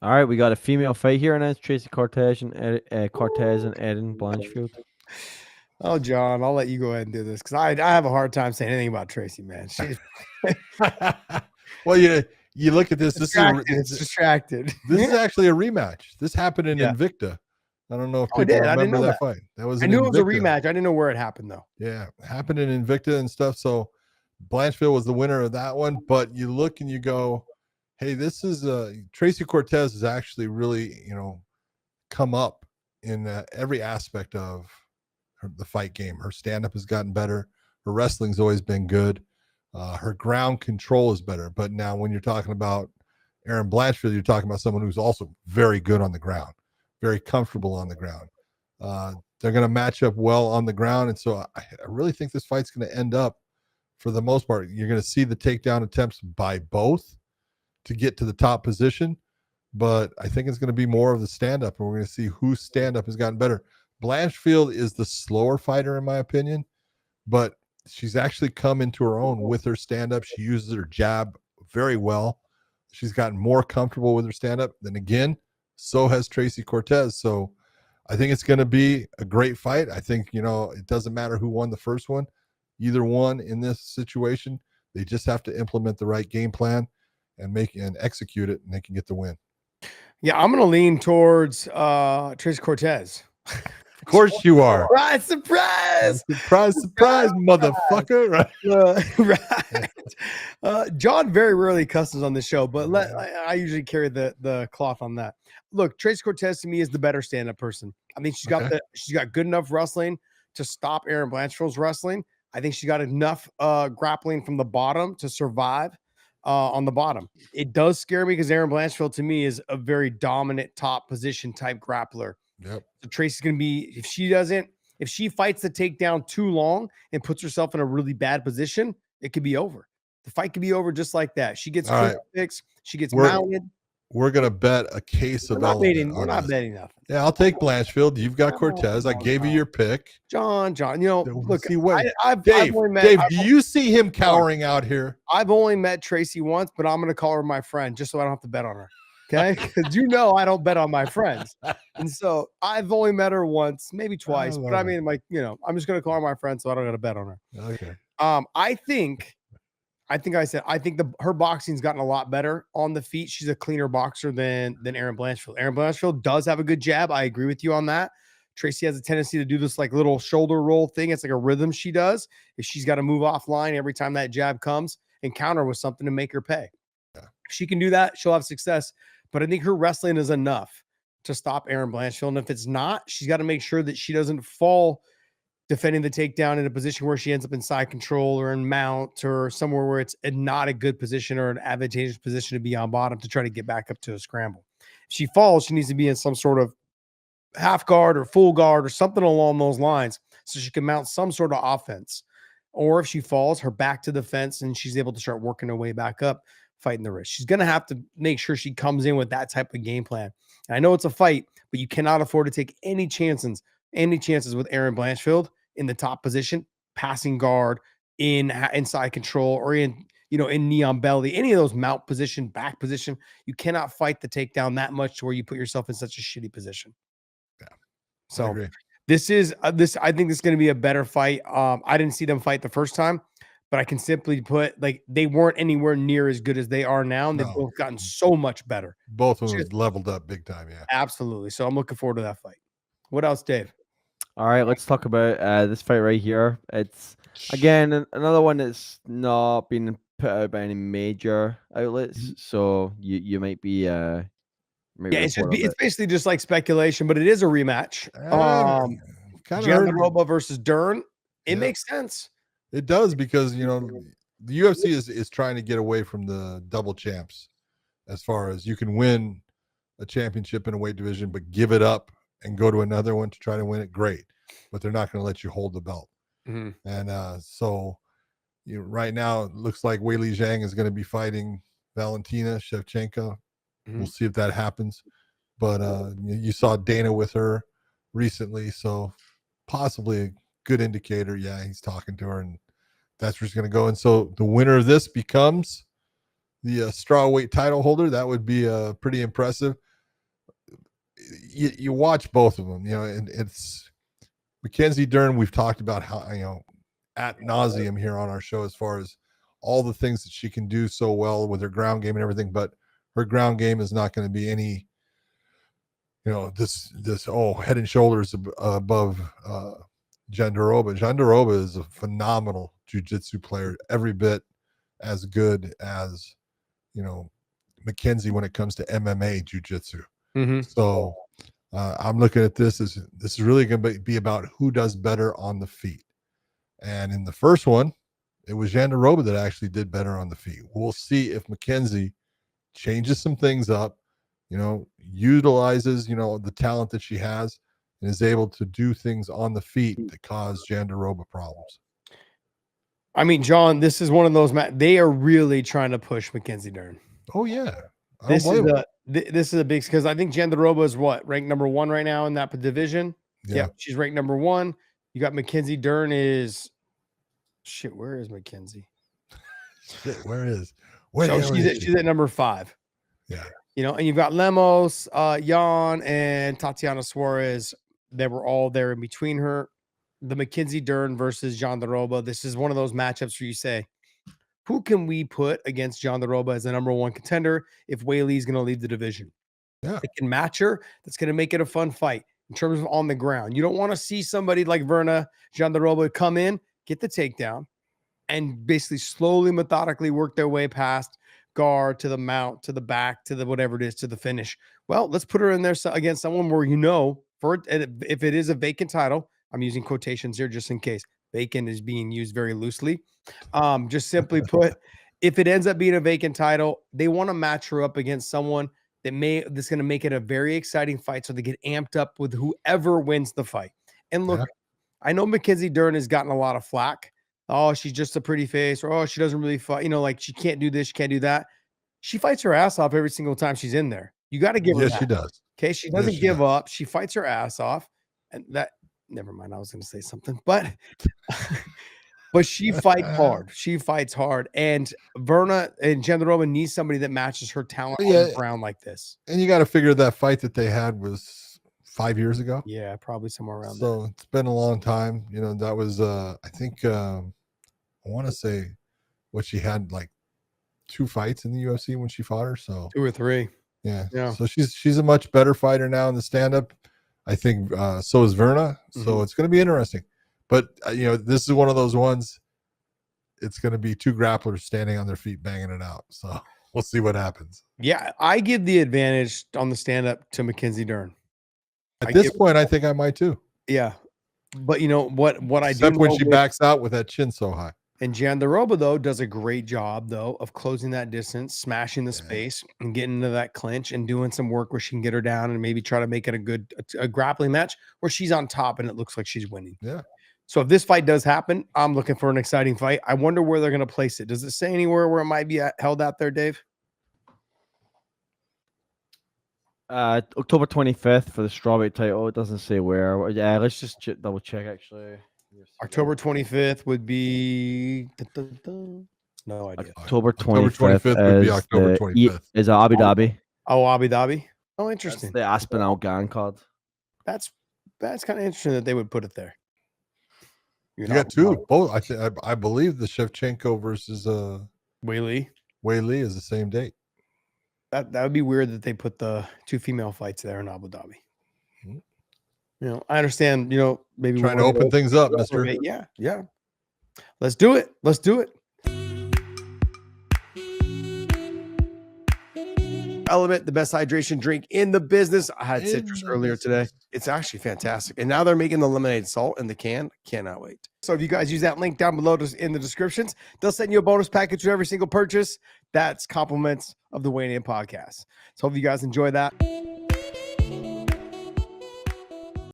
All right, we got a female fight here, and it's Tracy Cortez and Erin Blanchfield. Oh, John, I'll let you go ahead and do this because I have a hard time saying anything about Tracy, man. She's Well, you look at this. distracted. It's distracted. This is actually a rematch. This happened in Yeah. Invicta. I don't know if Oh, it people did. I didn't remember know that that. fight. That was I in knew it was a Invicta. rematch. I didn't know where it happened though. Yeah, it happened in Invicta and stuff. So Blanchfield was the winner of that one. But you look and you go, hey, this is Tracy Cortez has actually really, come up in every aspect of the fight game. Her stand-up has gotten better. Her wrestling's always been good. Her ground control is better. But now when you're talking about Erin Blanchfield, you're talking about someone who's also very good on the ground, very comfortable on the ground. They're going to match up well on the ground. And so I really think this fight's going to end up, for the most part, you're going to see the takedown attempts by both to get to the top position. But I think it's going to be more of the stand-up, and we're going to see whose stand-up has gotten better. Blanchfield is the slower fighter, in my opinion, but she's actually come into her own with her stand-up. She uses her jab very well. She's gotten more comfortable with her stand-up. Then again, so has Tracy Cortez. So I think it's going to be a great fight. I think, it doesn't matter who won the first one. Either one in this situation, they just have to implement the right game plan and execute it, and they can get the win. Yeah, I'm gonna lean towards Tracy Cortez. Of course you are. Surprise! Surprise, motherfucker. Right. John very rarely cusses on the show, but I usually carry the cloth on that. Look, Tracy Cortez to me is the better stand-up person. I think she's got good enough wrestling to stop Erin Blanchfield's wrestling. I think she got enough grappling from the bottom to survive on the bottom. It does scare me because Erin Blanchfield to me is a very dominant top position type grappler. Yep. So Tracy's going to be, if she fights the takedown too long and puts herself in a really bad position, it could be over. The fight could be over just like that. She gets picks. She gets mounted. We're going to bet a case of element. We're not betting nothing. Yeah, I'll take Blanchfield. You've got Cortez. I gave you your pick. John, look, Dave, do you see him cowering out here? I've only met Tracy once, but I'm going to call her my friend just so I don't have to bet on her. Okay, because I don't bet on my friends, and so I've only met her once, maybe twice. But I mean, I'm just gonna call her my friend, so I don't gotta bet on her. Okay. I think her boxing's gotten a lot better on the feet. She's a cleaner boxer than Erin Blanchfield. Erin Blanchfield does have a good jab. I agree with you on that. Tracy has a tendency to do this like little shoulder roll thing. It's like a rhythm she does. If she's got to move offline every time that jab comes and counter with something to make her pay. Yeah. If she can do that, she'll have success. But I think her wrestling is enough to stop Erin Blanchfield. And if it's not, she's got to make sure that she doesn't fall defending the takedown in a position where she ends up in side control or in mount or somewhere where it's not a good position or an advantageous position to be on bottom to try to get back up to a scramble. If she falls, she needs to be in some sort of half guard or full guard or something along those lines so she can mount some sort of offense. Or if she falls, her back to the fence and she's able to start working her way back up, fighting the wrist. She's going to have to make sure she comes in with that type of game plan. And I know it's a fight, but you cannot afford to take any chances with Erin Blanchfield in the top position, passing guard, inside control, or in knee on belly, any of those mount position, back position. You cannot fight the takedown that much to where you put yourself in such a shitty position. Yeah. So I think this is going to be a better fight. I didn't see them fight the first time, but I can simply put, they weren't anywhere near as good as they are now, and they've both gotten so much better. Both of them leveled up big time, yeah. Absolutely. So I'm looking forward to that fight. What else, Dave? All right, let's talk about this fight right here. It's, again, another one that's not been put out by any major outlets, so you might be... it's basically just like speculation, but it is a rematch. Jandiroba versus Dern. It makes sense. It does, because the UFC is trying to get away from the double champs, as far as you can win a championship in a weight division but give it up and go to another one to try to win it. Great, but they're not going to let you hold the belt. Mm-hmm. And so right now it looks like Weili Zhang is going to be fighting Valentina Shevchenko. Mm-hmm. We'll see if that happens, but you saw Dana with her recently, so possibly a good indicator. Yeah, he's talking to her, and that's where she's going to go. And so the winner of this becomes the strawweight title holder. That would be pretty impressive. you watch both of them, and it's Mackenzie Dern. We've talked about how, ad nauseum here on our show as far as all the things that she can do so well with her ground game and everything, but her ground game is not going to be any, this head and shoulders above Jandiroba. Jandiroba is a phenomenal jiu-jitsu player, every bit as good as Mackenzie when it comes to MMA jiu-jitsu. So I'm looking at this as this is really going to be about who does better on the feet. And in the first one, it was Jandiroba that actually did better on the feet. We'll see if Mackenzie changes some things up, utilizes, the talent that she has and is able to do things on the feet that cause Jandiroba problems. I mean, John, this is one of those, they are really trying to push Mackenzie Dern. Oh, yeah. This is a big, because I think Jandiroba is ranked number 1 right now in that division. Yeah, she's ranked number 1. You got Mackenzie Dern is shit. Where is Mackenzie? Shit, where she's at number 5. Yeah. And you've got Lemos, Jan, and Tatiana Suarez. They were all there in between her. The Mackenzie Dern versus Jandiroba. This is one of those matchups where you say, who can we put against Jandiroba as the number 1 contender if Weili is going to lead the division? Yeah. It can match her. That's going to make it a fun fight in terms of on the ground. You don't want to see somebody like Virna Jandiroba come in, get the takedown, and basically slowly, methodically work their way past guard to the mount, to the back, to the whatever it is, to the finish. Well, let's put her in there against someone where if it is a vacant title, I'm using quotations here just in case. Vacant is being used very loosely. Just simply put, if it ends up being a vacant title, they want to match her up against someone that's going to make it a very exciting fight, so they get amped up with whoever wins the fight. And look, I know Mackenzie Dern has gotten a lot of flack. Oh, she's just a pretty face, or she doesn't really fight. Like she can't do this, she can't do that. She fights her ass off every single time she's in there. You got to give her that. She does. Okay, she doesn't give up. She fights her ass off, and that. Never mind. I was going to say something, but she fights hard. She fights hard, and Virna and Jandiroba needs somebody that matches her talent on the ground like this. And you got to figure that fight that they had was 5 years ago. Yeah, probably somewhere around there. So it's been a long time. That was I think I want to say what she had like 2 fights in the UFC when she fought her. So 2 or 3. Yeah. So she's a much better fighter now in the stand-up. I think so is Virna. So it's going to be interesting. But, this is one of those ones. It's going to be 2 grapplers standing on their feet, banging it out. So we'll see what happens. Yeah, I give the advantage on the stand-up to Mackenzie Dern. At this point, I think I might too. Yeah. But what I do Except when she backs out with that chin so high. And Jandiroba, though, does a great job, though, of closing that distance, smashing the space, and getting into that clinch and doing some work where she can get her down and maybe try to make it a grappling match where she's on top and it looks like she's winning. Yeah. So if this fight does happen, I'm looking for an exciting fight. I wonder where they're going to place it. Does it say anywhere where it might be held out there, Dave? October 25th for the Strawweight title. It doesn't say where. Yeah, let's just double check actually. October 25th would be no idea. October 25th would be October 25th. Is Abu Dhabi. Oh, Abu Dhabi. Oh, interesting. That's the Aspinall Gang card. That's kind of interesting that they would put it there. You got 2. Both. I believe the Shevchenko versus Weili is the same date. That would be weird that they put the 2 female fights there in Abu Dhabi. I understand, maybe trying to open things up, mister. Yeah. Let's do it. Element, the best hydration drink in the business. I had citrus earlier today. It's actually fantastic. And now they're making the lemonade salt in the can. Cannot wait. So if you guys use that link down below in the descriptions, they'll send you a bonus package for every single purchase. That's compliments of the Weigh In podcast. So hope you guys enjoy that.